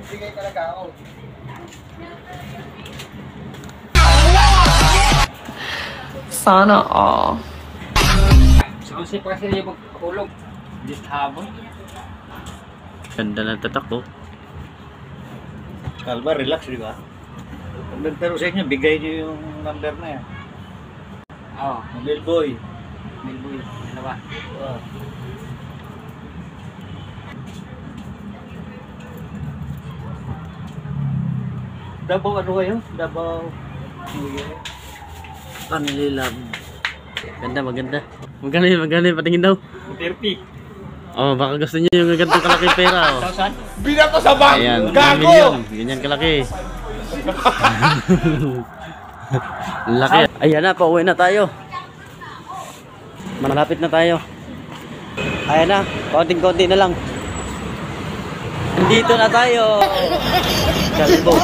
Bigay talaga ako. Sana all. So, kasi pa kasi yung magpakulog. Just habon. Ganda ng tatak ko. Kalma, relax, di ba? Pag nagtaro sa inyo, bigay niyo yung number na yan. Oo. Mailboy. Milboy. Dalawa. Oh. Davao ano kayo? Davao. Kanililab. Ganda, maganda. Maganda, patingin daw. 30. Oh, baka gusto niyo yung ganitong kalaki pera, oh. 1,000? Binato sa bank! Ayan, 1 Gago! million. Ganyan kalaki. Laki. Ayan na, pauwi na tayo. Malapit na tayo. Ayan na, konting-konti na lang. Nandito na tayo. Kalbo.